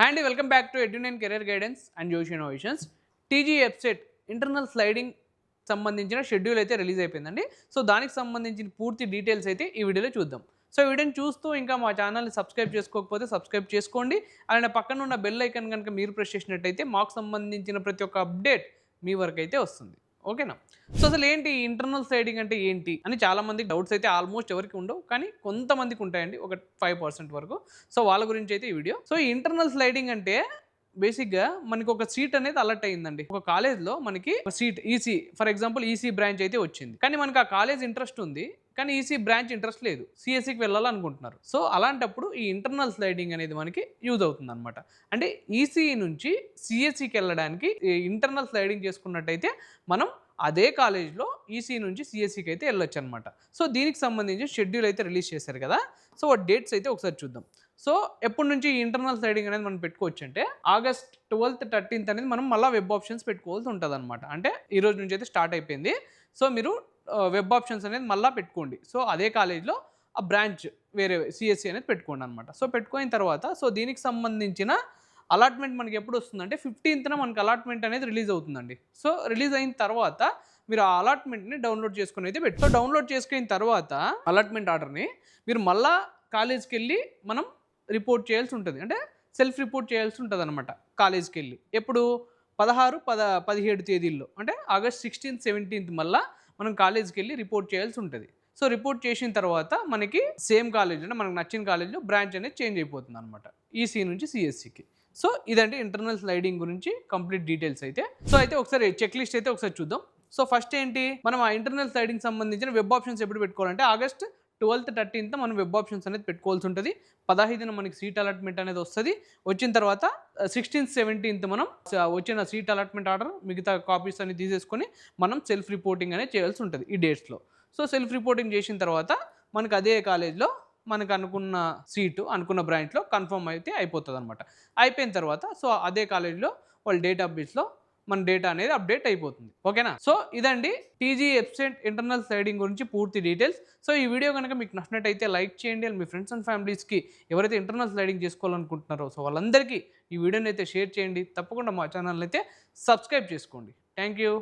And welcome back to Edunine career guidance and Josh Innovations. TG website internal sliding సంబంధించిన schedule అయితే release అయిపోయిందండి. So దానికి సంబంధించిన పూర్తి డీటెయిల్స్ అయితే ఈ వీడియోలో చూద్దాం. సో ఈ వీడియోని చూస్తూ ఇంకా మా ఛానల్ని సబ్స్క్రైబ్ చేసుకోకపోతే సబ్స్క్రైబ్ చేసుకోండి. అలానే పక్కన ఉన్న బెల్ ఐకాన్ కనుక మీరు ప్రెస్ చేసినట్టయితే మాకు సంబంధించిన ప్రతి ఒక్క అప్డేట్ మీ వరకు అయితే వస్తుంది. ఓకేనా? సో అసలు ఏంటి ఇంటర్నల్ స్లైడింగ్ అంటే ఏంటి అని చాలా మందికి డౌట్స్ అయితే ఆల్మోస్ట్ ఎవరికి ఉండవు, కానీ కొంతమందికి ఉంటాయండి, ఒక 5% వరకు. సో వాళ్ళ గురించి అయితే ఈ వీడియో. సో ఈ ఇంటర్నల్ స్లైడింగ్ అంటే బేసిక్గా మనకి ఒక సీట్ అనేది అలర్ట్ అయిందండి. ఒక కాలేజ్లో మనకి ఒక seat EC, for example EC branch అయితే వచ్చింది, కానీ మనకి ఆ కాలేజ్ ఇంట్రెస్ట్ ఉంది, కానీ ఈసీ బ్రాంచ్ ఇంట్రెస్ట్ లేదు, సిఎస్సికి వెళ్ళాలనుకుంటున్నారు. సో అలాంటప్పుడు ఈ ఇంటర్నల్ స్లైడింగ్ అనేది మనకి యూజ్ అవుతుంది అనమాట. అంటే ఈసీ నుంచి సిఎస్సికి వెళ్ళడానికి ఇంటర్నల్ స్లైడింగ్ చేసుకున్నట్టయితే మనం అదే కాలేజ్లో ఈసీ నుంచి సిఎస్సికి అయితే వెళ్ళొచ్చు అనమాట. సో దీనికి సంబంధించి షెడ్యూల్ అయితే రిలీజ్ చేశారు కదా. సో డేట్స్ అయితే ఒకసారి చూద్దాం. సో ఎప్పటి నుంచి ఈ ఇంటర్నల్ స్లైడింగ్ అనేది మనం పెట్టుకోవచ్చు అంటే ఆగస్ట్ 12th 13th అనేది మనం మళ్ళీ వెబ్ ఆప్షన్స్ పెట్టుకోవాల్సి ఉంటుంది అనమాట. అంటే ఈ రోజు నుంచి అయితే స్టార్ట్ అయిపోయింది. సో మీరు వెబ్ ఆప్షన్స్ అనేది మళ్ళీ పెట్టుకోండి. సో అదే కాలేజ్లో ఆ బ్రాంచ్ వేరే సిఎస్సి అనేది పెట్టుకోండి అనమాట. సో పెట్టుకున్న తర్వాత సో దీనికి సంబంధించిన అలాట్మెంట్ మనకి ఎప్పుడు వస్తుందంటే 15th మనకి అలాట్మెంట్ అనేది రిలీజ్ అవుతుందండి. సో రిలీజ్ అయిన తర్వాత మీరు ఆ అలాట్మెంట్ని డౌన్లోడ్ చేసుకుని అయితే సో డౌన్లోడ్ చేసుకున్న తర్వాత అలాట్మెంట్ ఆర్డర్ని మీరు మళ్ళా కాలేజ్కి వెళ్ళి మనం రిపోర్ట్ చేయాల్సి ఉంటుంది. అంటే సెల్ఫ్ రిపోర్ట్ చేయాల్సి ఉంటుంది అనమాట కాలేజ్కి వెళ్ళి. ఎప్పుడు 17 తేదీల్లో, అంటే ఆగస్ట్ 16th 17th మళ్ళీ మనం కాలేజ్కి వెళ్ళి రిపోర్ట్ చేయాల్సి ఉంటుంది. సో రిపోర్ట్ చేసిన తర్వాత మనకి సేమ్ కాలేజ్ అంటే మనకు నచ్చిన కాలేజ్లో బ్రాంచ్ అనేది చేంజ్ అయిపోతుంది అనమాట, ఈసీ నుంచి సిఎస్సికి. సో ఇదంటే ఇంటర్నల్ స్లైడింగ్ గురించి కంప్లీట్ డీటెయిల్స్ అయితే. సో అయితే ఒకసారి చెక్ లిస్ట్ అయితే ఒకసారి చూద్దాం. సో ఫస్ట్ ఏంటి, మనం ఆ ఇంటర్నల్ స్లైడింగ్ సంబంధించిన వెబ్ ఆప్షన్స్ ఎప్పుడు పెట్టుకోవాలంటే ఆగస్ట్ 12th 13th మనం వెబ్ ఆప్షన్స్ అనేది పెట్టుకోవాల్సి ఉంటుంది. 15న మనకి సీట్ అలాట్మెంట్ అనేది వస్తుంది. వచ్చిన తర్వాత 16th 17th మనం వచ్చిన సీట్ అలాట్మెంట్ ఆర్డర్ మిగతా కాపీస్ అనేది తీసేసుకొని మనం సెల్ఫ్ రిపోర్టింగ్ అనేది చేయాల్సి ఉంటుంది ఈ డేట్స్లో. సో సెల్ఫ్ రిపోర్టింగ్ చేసిన తర్వాత మనకు అదే కాలేజ్లో మనకు అనుకున్న సీటు అనుకున్న బ్రాంచ్లో కన్ఫర్మ్ అయితే అయిపోతుంది అనమాట. అయిపోయిన తర్వాత సో అదే కాలేజ్లో వాళ్ళ డేటాబేస్లో మన డేటా అనేది అప్డేట్ అయిపోతుంది. ఓకేనా? సో ఇదండి టీజీ వెబ్సైట్ ఇంటర్నల్ స్లైడింగ్ గురించి పూర్తి డీటెయిల్స్. సో ఈ వీడియో కనుక మీకు నచ్చినట్టయితే లైక్ చేయండి. మీ ఫ్రెండ్స్ అండ్ ఫ్యామిలీస్కి ఎవరైతే ఇంటర్నల్ స్లైడింగ్ చేసుకోవాలనుకుంటున్నారో సో వాళ్ళందరికీ ఈ వీడియోని అయితే షేర్ చేయండి. తప్పకుండా మా ఛానల్ని అయితే సబ్స్క్రైబ్ చేసుకోండి. Thank you.